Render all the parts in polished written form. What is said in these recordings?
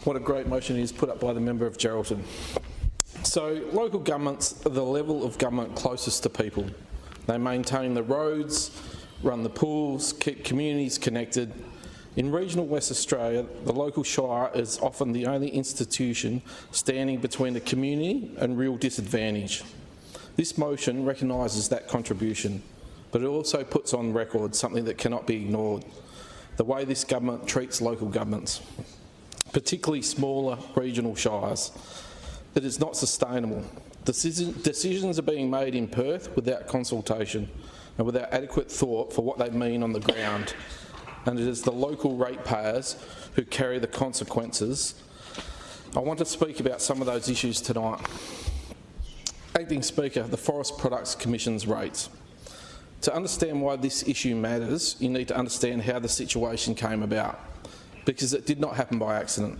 What a great motion it is put up by the member of Geraldton. So local governments are the level of government closest to people. They maintain the roads, run the pools, keep communities connected. In regional West Australia, the local shire is often the only institution standing between the community and real disadvantage. This motion recognises that contribution, but it also puts on record something that cannot be ignored: the way this government treats local governments, particularly smaller regional shires. It is not sustainable. Decisions are being made in Perth without consultation and without adequate thought for what they mean on the ground. And it is the local ratepayers who carry the consequences. I want to speak about some of those issues tonight. Acting Speaker, the Forest Products Commission's rates. To understand why this issue matters, you need to understand how the situation came about, because it did not happen by accident.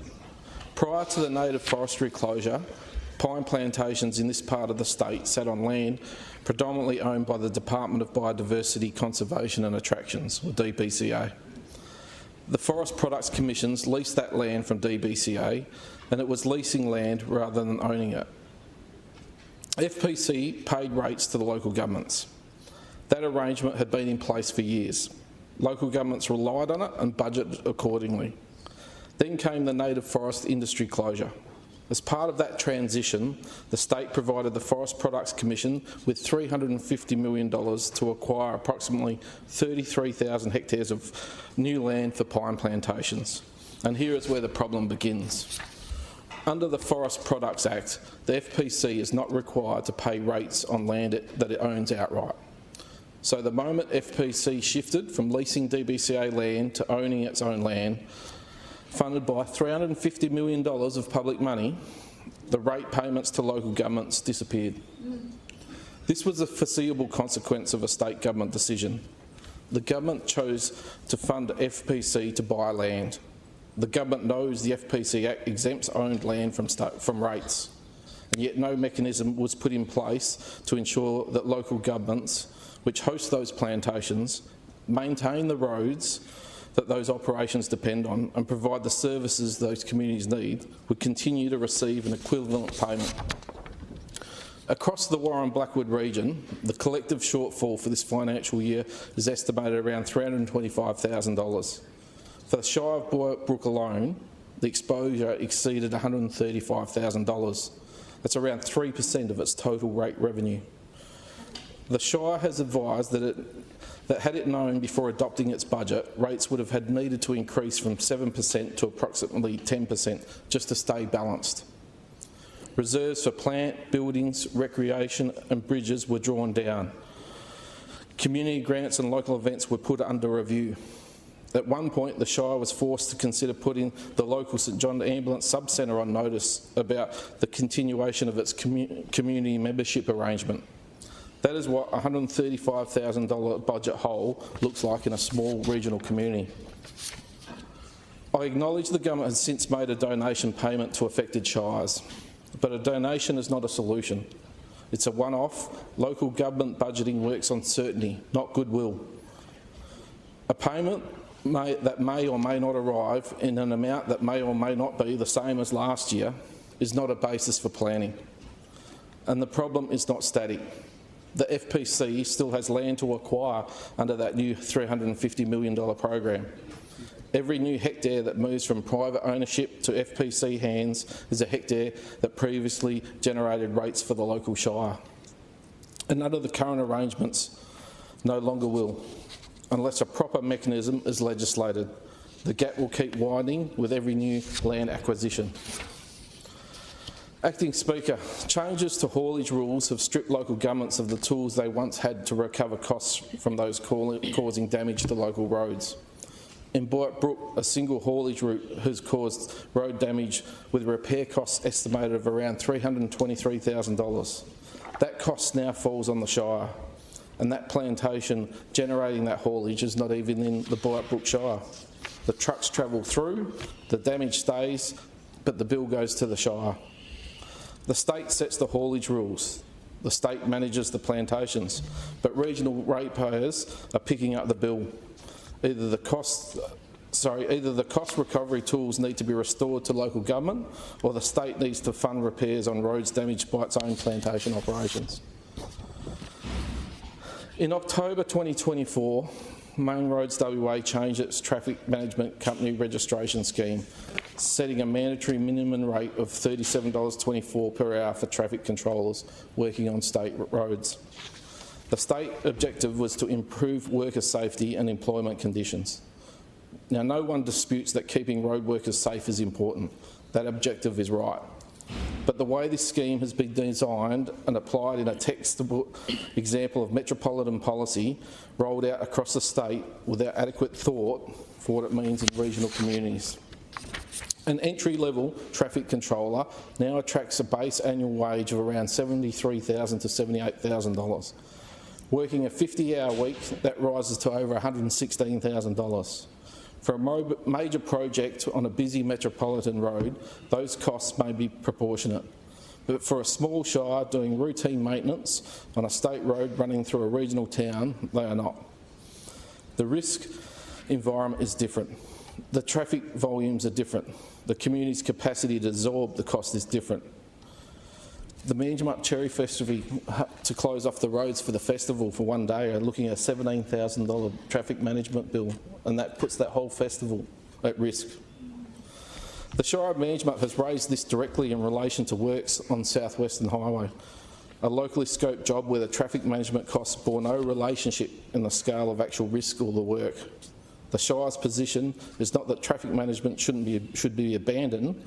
Prior to the native forestry closure, pine plantations in this part of the state sat on land predominantly owned by the Department of Biodiversity Conservation and Attractions, or DBCA. The Forest Products Commissions leased that land from DBCA, and it was leasing land rather than owning it. FPC paid rates to the local governments. That arrangement had been in place for years. Local governments relied on it and budgeted accordingly. Then came the native forest industry closure. As part of that transition, the state provided the Forest Products Commission with $350 million to acquire approximately 33,000 hectares of new land for pine plantations. And here is where the problem begins. Under the Forest Products Act, the FPC is not required to pay rates on land that it owns outright. So the moment FPC shifted from leasing DBCA land to owning its own land, funded by $350 million of public money, the rate payments to local governments disappeared. This was a foreseeable consequence of a state government decision. The government chose to fund FPC to buy land. The government knows the FPC Act exempts owned land from rates, and yet no mechanism was put in place to ensure that local governments, which host those plantations, maintain the roads that those operations depend on and provide the services those communities need, would continue to receive an equivalent payment. Across the Warren-Blackwood region, the collective shortfall for this financial year is estimated around $325,000. For the Shire of Boyartbrook alone, the exposure exceeded $135,000. That's around 3% of its total rate revenue. The Shire has advised that had it known before adopting its budget, rates would have needed to increase from 7% to approximately 10% just to stay balanced. Reserves for plant, buildings, recreation and bridges were drawn down. Community grants and local events were put under review. At one point, the Shire was forced to consider putting the local St John Ambulance Sub-Centre on notice about the continuation of its community membership arrangement. That is what a $135,000 budget hole looks like in a small regional community. I acknowledge the government has since made a donation payment to affected shires, but a donation is not a solution. It's a one-off. Local government budgeting works on certainty, not goodwill. A payment that may or may not arrive in an amount that may or may not be the same as last year is not a basis for planning. And the problem is not static. The FPC still has land to acquire under that new $350 million program. Every new hectare that moves from private ownership to FPC hands is a hectare that previously generated rates for the local shire. And under the current arrangements, no longer will, unless a proper mechanism is legislated. The gap will keep widening with every new land acquisition. Acting Speaker, changes to haulage rules have stripped local governments of the tools they once had to recover costs from those causing damage to local roads. In Boyartbrook, a single haulage route has caused road damage with repair costs estimated of around $323,000. That cost now falls on the Shire, and that plantation generating that haulage is not even in the Boyartbrook Shire. The trucks travel through, the damage stays, but the bill goes to the Shire. The state sets the haulage rules. The state manages the plantations, but regional ratepayers are picking up the bill. Either the costs either the cost recovery tools need to be restored to local government, or the state needs to fund repairs on roads damaged by its own plantation operations. In October 2024, Main Roads WA changed its traffic management company registration scheme, setting a mandatory minimum rate of $37.24 per hour for traffic controllers working on state roads. The state objective was to improve worker safety and employment conditions. Now, no one disputes that keeping road workers safe is important. That objective is right. But the way this scheme has been designed and applied in a textbook example of metropolitan policy rolled out across the state without adequate thought for what it means in regional communities. An entry-level traffic controller now attracts a base annual wage of around $73,000 to $78,000. Working a 50-hour week, that rises to over $116,000. For a major project on a busy metropolitan road, those costs may be proportionate. But for a small shire doing routine maintenance on a state road running through a regional town, they are not. The risk environment is different. The traffic volumes are different. The community's capacity to absorb the cost is different. The Meanjum Cherry Festival to close off the roads for the festival for one day are looking at a $17,000 traffic management bill, and that puts that whole festival at risk. The Shire of Management has raised this directly in relation to works on South Western Highway, a locally scoped job where the traffic management costs bore no relationship in the scale of actual risk or the work. The Shire's position is not that traffic management should be abandoned.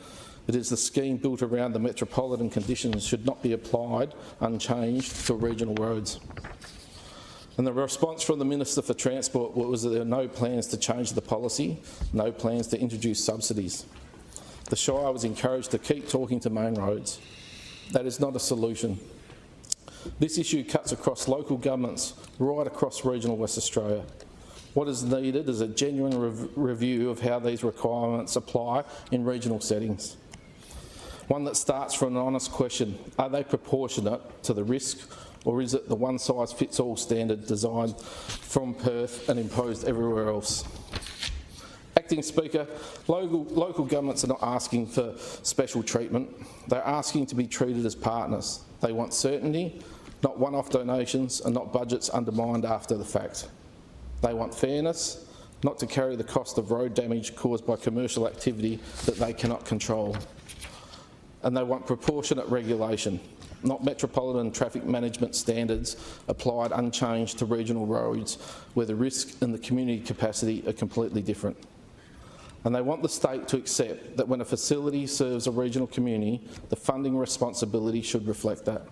It is the scheme built around the metropolitan conditions should not be applied unchanged to regional roads. And the response from the Minister for Transport was that there are no plans to change the policy, no plans to introduce subsidies. The Shire was encouraged to keep talking to Main Roads. That is not a solution. This issue cuts across local governments right across regional West Australia. What is needed is a genuine review of how these requirements apply in regional settings. One that starts from an honest question: are they proportionate to the risk, or is it the one-size-fits-all standard designed from Perth and imposed everywhere else? Acting Speaker, local governments are not asking for special treatment. They're asking to be treated as partners. They want certainty, not one-off donations, and not budgets undermined after the fact. They want fairness, not to carry the cost of road damage caused by commercial activity that they cannot control. And they want proportionate regulation, not metropolitan traffic management standards applied unchanged to regional roads where the risk and the community capacity are completely different. And they want the state to accept that when a facility serves a regional community, the funding responsibility should reflect that.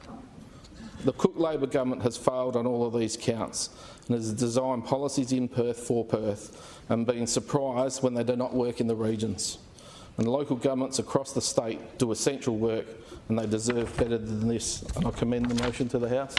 The Cook Labor government has failed on all of these counts and has designed policies in Perth for Perth and been surprised when they do not work in the regions. And local governments across the state do essential work, and they deserve better than this. And I commend the motion to the House.